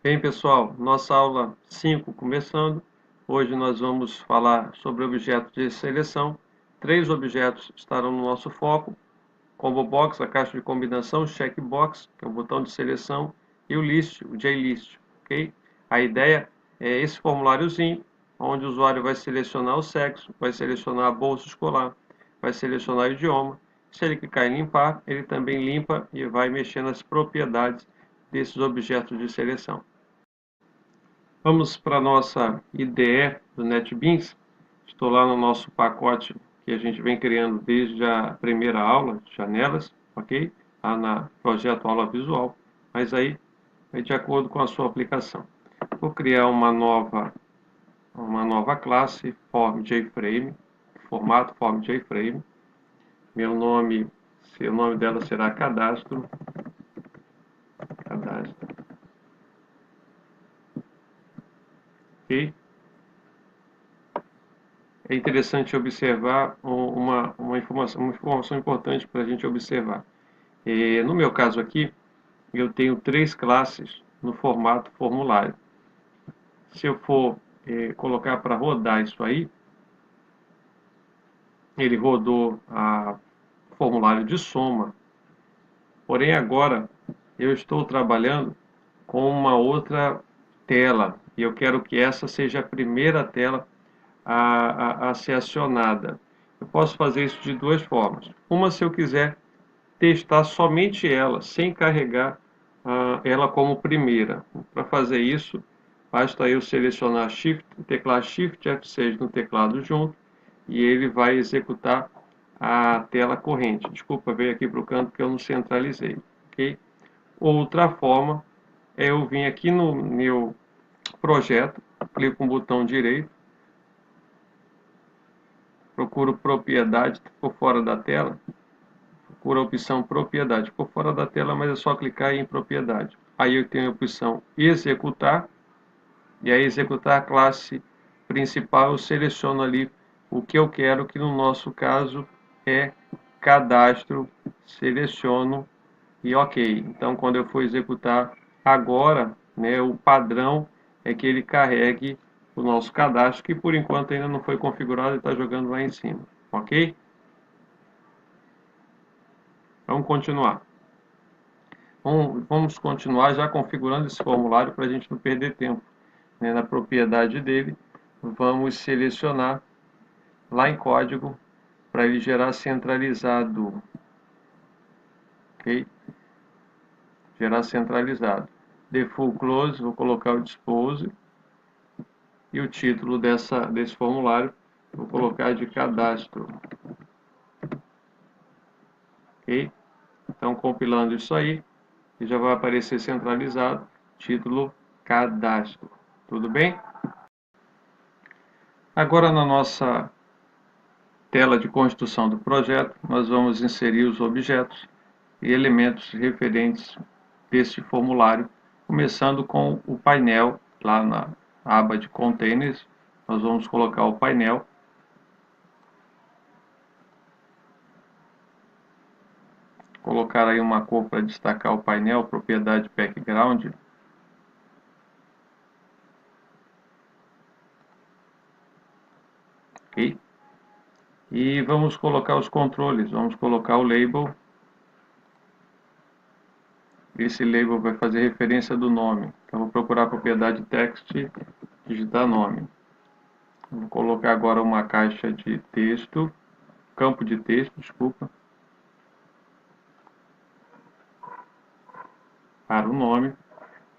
Bem, pessoal, nossa aula 5 começando. Hoje nós vamos falar sobre objetos de seleção. 3 objetos estarão no nosso foco: Combo Box, a caixa de combinação, Checkbox, que é o botão de seleção, e o List, o JList, ok? A ideia é esse formuláriozinho, onde o usuário vai selecionar o sexo, vai selecionar a bolsa escolar, vai selecionar o idioma. Se ele clicar em limpar, ele também limpa e vai mexer nas propriedades desses objetos de seleção. Vamos para a nossa IDE do NetBeans. Estou lá no nosso pacote que a gente vem criando desde a primeira aula, janelas, ok? Lá na projeto aula visual, mas aí é de acordo com a sua aplicação. Vou criar uma nova classe FormJFrame, formato FormJFrame. O nome dela será cadastro. Ok? É interessante observar uma informação importante para a gente observar. No meu caso aqui, eu tenho 3 classes no formato formulário. Se eu for colocar para rodar isso aí, ele rodou o formulário de soma. Porém, agora eu estou trabalhando com uma outra tela e eu quero que essa seja a primeira tela a ser acionada. Eu posso fazer isso de duas formas. Uma, se eu quiser testar somente ela, sem carregar ela como primeira. Para fazer isso, basta eu selecionar Shift, teclar Shift F6 no teclado junto, e ele vai executar a tela corrente. Desculpa, veio aqui para o canto porque eu não centralizei. Okay? Outra forma é eu vir aqui no meu projeto, clico com o botão direito, procuro propriedade por fora da tela, procuro a opção propriedade por fora da tela, mas é só clicar em propriedade. Aí eu tenho a opção executar, e aí executar a classe principal, eu seleciono ali o que eu quero, que no nosso caso é cadastro, seleciono e ok. Então quando eu for executar agora, né, o padrão é que ele carregue o nosso cadastro, que por enquanto ainda não foi configurado e está jogando lá em cima, ok? Vamos continuar. Vamos continuar já configurando esse formulário para a gente não perder tempo, né? Na propriedade dele, vamos selecionar lá em código para ele gerar centralizado, ok? Gerar centralizado. Default close, vou colocar o dispose e o título desse formulário vou colocar de cadastro, ok? Então compilando isso aí, já vai aparecer centralizado, título cadastro, tudo bem? Agora na nossa tela de construção do projeto, nós vamos inserir os objetos e elementos referentes deste formulário, começando com o painel, lá na aba de containers, nós vamos colocar o painel. Colocar aí uma cor para destacar o painel, propriedade background. Ok? E vamos colocar os controles, vamos colocar o label. Esse label vai fazer referência do nome. Então, vou procurar a propriedade text, digitar nome. Vou colocar agora uma caixa de texto, campo de texto, desculpa, para o nome.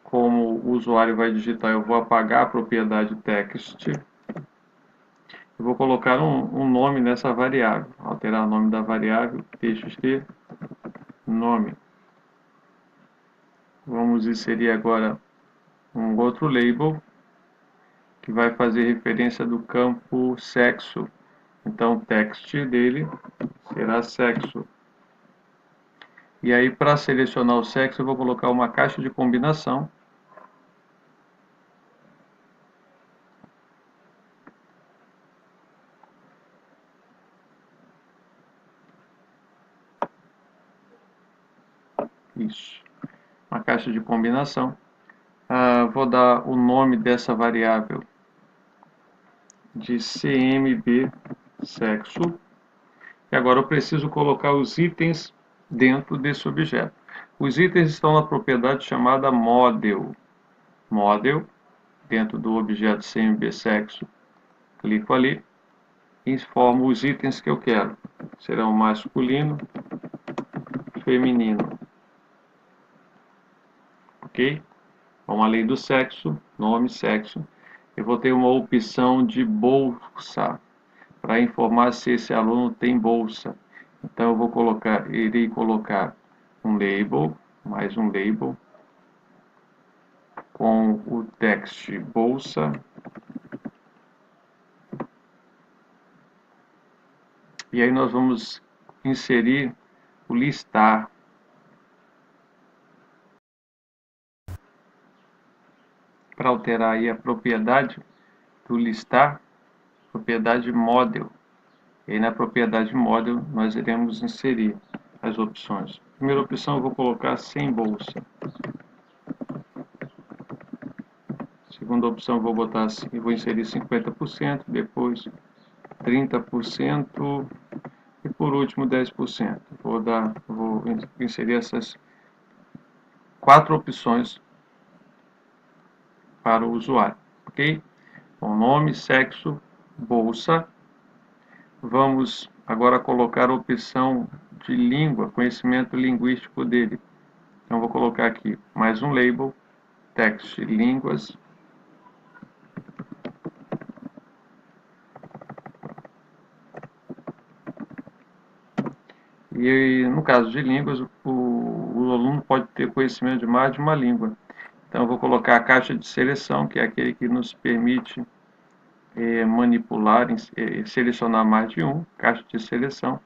Como o usuário vai digitar, eu vou apagar a propriedade text. Eu vou colocar um nome nessa variável, alterar o nome da variável, txt, nome. Vamos inserir agora um outro label, que vai fazer referência do campo sexo. Então, o text dele será sexo. E aí, para selecionar o sexo, eu vou colocar uma caixa de combinação. Isso. Uma caixa de combinação. vou dar o nome dessa variável de CMB sexo. E agora eu preciso colocar os itens dentro desse objeto. Os itens estão na propriedade chamada model. Model, dentro do objeto CMB sexo. Clico ali e formo os itens que eu quero. Serão masculino, feminino. Ok? Então, além do sexo, nome, sexo, eu vou ter uma opção de bolsa, para informar se esse aluno tem bolsa. Então, irei colocar um label, mais um label, com o text bolsa. E aí nós vamos inserir o listar. Para alterar aí a propriedade do listar, propriedade model. E aí na propriedade model nós iremos inserir as opções. Primeira opção eu vou colocar sem bolsa. Segunda opção eu vou botar assim, eu vou inserir 50%, depois 30% e por último 10%. Vou inserir essas 4 opções para o usuário, ok? Bom, nome, sexo, bolsa. Vamos agora colocar a opção de língua, conhecimento linguístico dele. Então, vou colocar aqui mais um label, text, línguas. E no caso de línguas, o aluno pode ter conhecimento de mais de uma língua. Então, eu vou colocar a caixa de seleção, que é aquele que nos permite manipular, selecionar mais de um, caixa de seleção.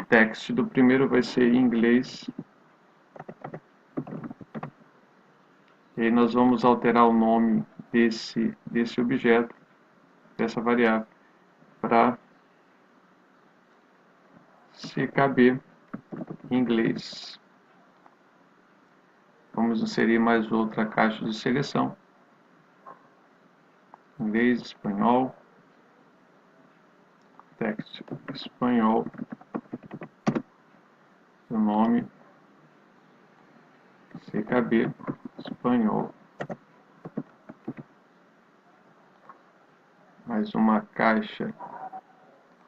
Text do primeiro vai ser em inglês. E aí nós vamos alterar o nome desse objeto, dessa variável, para se caber em inglês. Vamos inserir mais outra caixa de seleção. Inglês, espanhol, text espanhol, o nome, se caber, espanhol. Mais uma caixa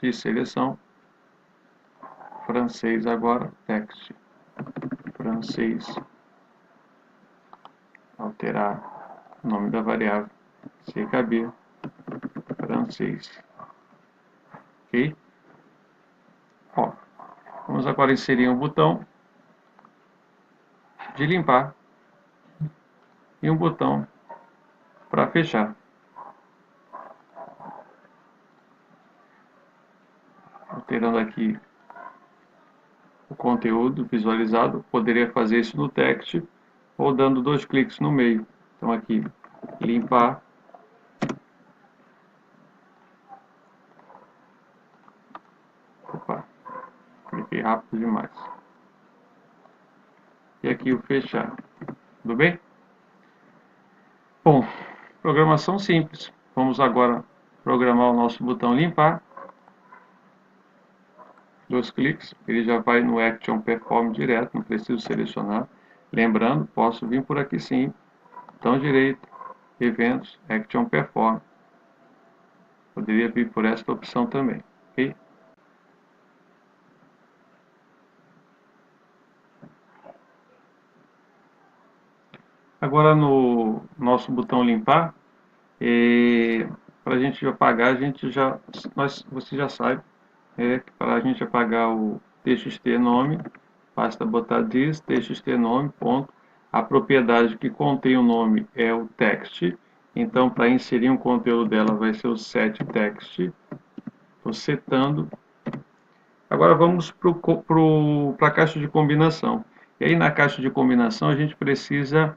de seleção. Francês agora, text francês. Alterar o nome da variável, se caber, francês. Ok? Ó, vamos agora inserir um botão de limpar e um botão para fechar. Alterando aqui o conteúdo visualizado, poderia fazer isso no text ou dando 2 cliques no meio. Então aqui, limpar. Opa, cliquei rápido demais. E aqui o fechar. Tudo bem? Bom, programação simples. Vamos agora programar o nosso botão limpar. 2 cliques, ele já vai no Action Perform direto, não preciso selecionar. Lembrando, posso vir por aqui sim, botão direito, Eventos, Action Perform. Poderia vir por esta opção também, ok? Agora no nosso botão limpar, para a gente apagar, você já sabe, para a gente apagar o txt nome, basta botar this txt nome, ponto. A propriedade que contém o nome é o text, então para inserir um conteúdo dela vai ser o set text. Estou setando. Agora vamos para a caixa de combinação. E aí na caixa de combinação a gente precisa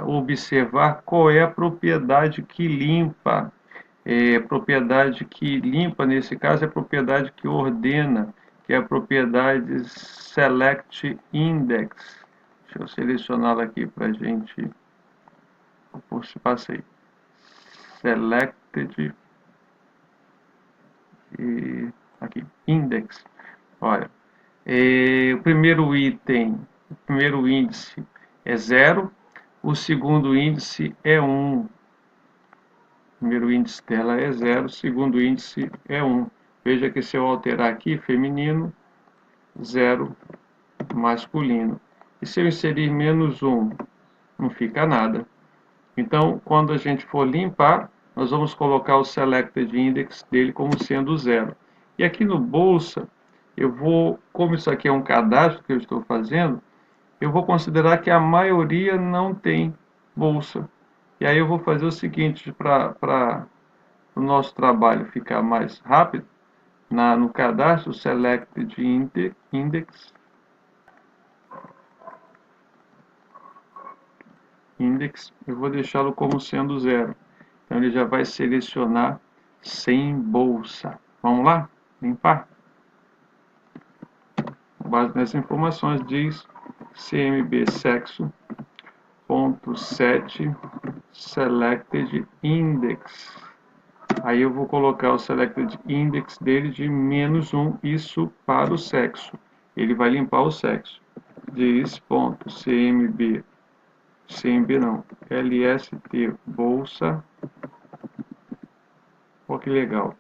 observar qual é a propriedade que limpa. Propriedade que limpa, nesse caso, é a propriedade que ordena, que é a propriedade Select Index. Deixa eu selecioná-la aqui para a gente passei. Selected e aqui, index. Olha, o primeiro item, o primeiro índice é 0, o segundo índice é 1. O primeiro índice dela é 0, o segundo índice é 1. Veja que se eu alterar aqui, feminino, 0, masculino. E se eu inserir menos 1, não fica nada. Então, quando a gente for limpar, nós vamos colocar o Selected Index dele como sendo 0. E aqui no Bolsa, eu vou, como isso aqui é um cadastro que eu estou fazendo, eu vou considerar que a maioria não tem Bolsa. E aí eu vou fazer o seguinte, para o nosso trabalho ficar mais rápido, no cadastro Selected Index, eu vou deixá-lo como sendo 0. Então ele já vai selecionar sem bolsa. Vamos lá? Limpar. Com base nessas informações, diz CMB sexo ponto set selected index. Aí eu vou colocar o selected index dele de -1, isso para o sexo. Ele vai limpar o sexo. Diz ponto CMB não, LST bolsa. Olha que legal.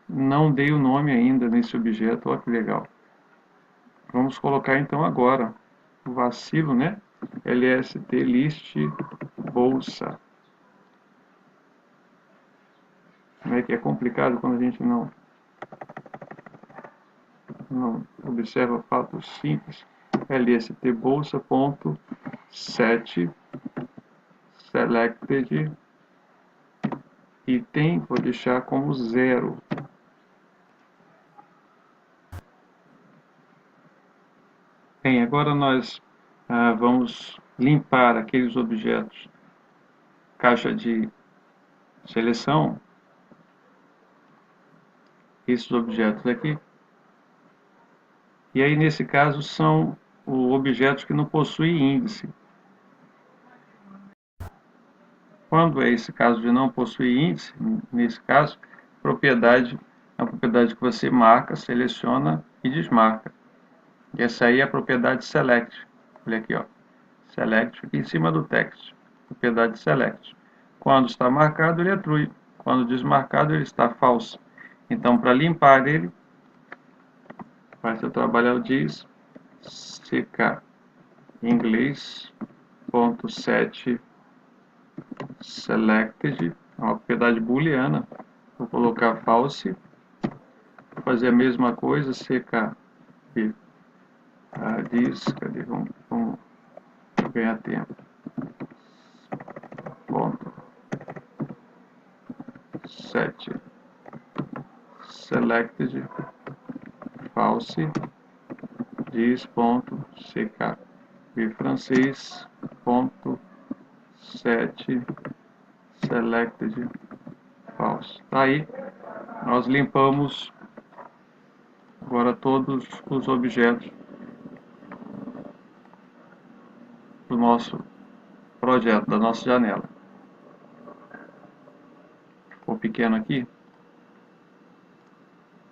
Não dei o nome ainda nesse objeto, olha que legal. Vamos colocar então agora o vacilo, né? LST list bolsa. Como é que é complicado quando a gente não observa fatos simples. LST bolsa ponto set selected item, vou deixar como 0. Bem, agora nós vamos limpar aqueles objetos, caixa de seleção, esses objetos aqui. E aí, nesse caso, são objetos que não possuem índice. Quando é esse caso de não possuir índice, nesse caso, propriedade é a propriedade que você marca, seleciona e desmarca. E essa aí é a propriedade select. Olha aqui, ó. Select aqui em cima do text. Propriedade select. Quando está marcado, ele é true. Quando desmarcado, ele está false. Então, para limpar ele, basta eu trabalhar o diz ck inglês ponto set selected, uma propriedade booleana. Vou colocar false. Vou fazer a mesma coisa, ck diz, cadê? Vamos ganhar tempo. Ponto set selected false diz ponto ck e francês ponto set selected false. Tá aí, nós limpamos agora todos os objetos do nosso projeto, da nossa janela. Ficou pequeno aqui,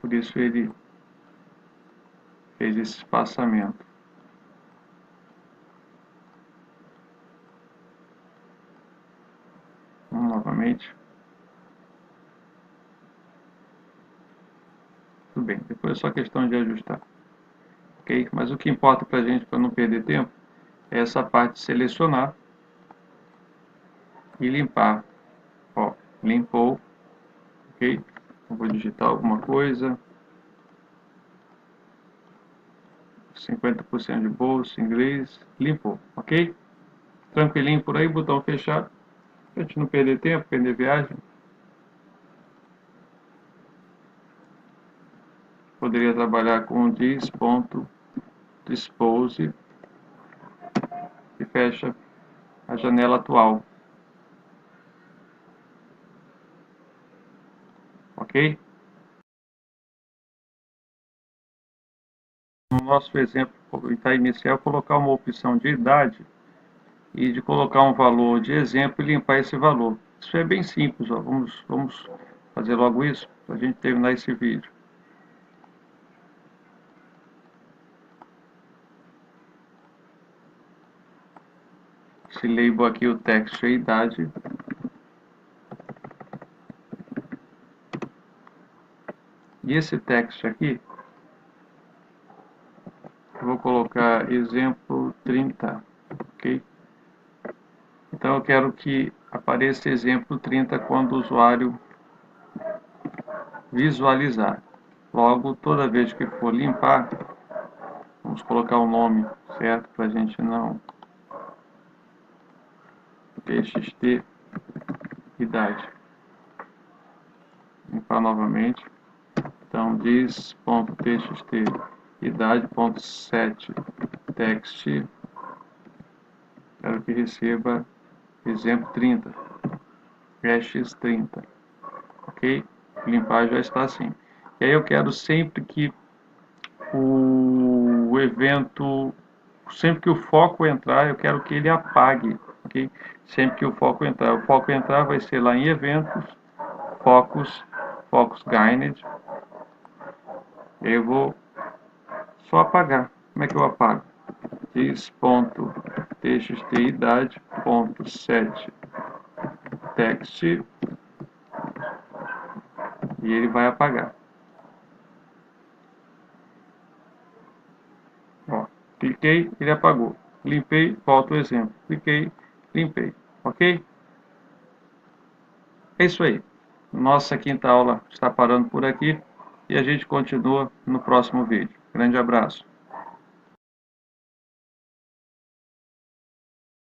por isso ele fez esse espaçamento. Vamos novamente. Tudo bem, depois é só questão de ajustar. Ok? Mas o que importa para a gente, para não perder tempo, é essa parte de selecionar e limpar. Ó, limpou. Ok? Eu vou digitar alguma coisa. 50% de bolsa, inglês, limpou, ok? Tranquilinho por aí, botão fechado. Pra gente não perder tempo, perder viagem. Poderia trabalhar com this.dispose e fecha a janela atual. Ok? No nosso exemplo, para inicial, colocar uma opção de idade e de colocar um valor de exemplo e limpar esse valor. Isso é bem simples, ó. Vamos fazer logo isso para a gente terminar esse vídeo. Esse label aqui, o text é a idade. E esse text aqui, eu vou colocar exemplo 30, ok? Então eu quero que apareça exemplo 30 quando o usuário visualizar. Logo, toda vez que for limpar, vamos colocar o nome certo para a gente não txt idade. Limpar novamente. Então diz.txt idade.set text, quero que receba exemplo 30, hash 30, ok? Limpar já está assim. E aí eu quero sempre que o evento, sempre que o foco entrar, eu quero que ele apague, ok? Sempre que o foco entrar vai ser lá em eventos, focus gained. Eu vou só apagar. Como é que eu apago? Diz.txt idade.set text e ele vai apagar. Ó, cliquei, ele apagou. Limpei, volta o exemplo. Cliquei, limpei. Ok? É isso aí. Nossa quinta aula está parando por aqui e a gente continua no próximo vídeo. Grande abraço.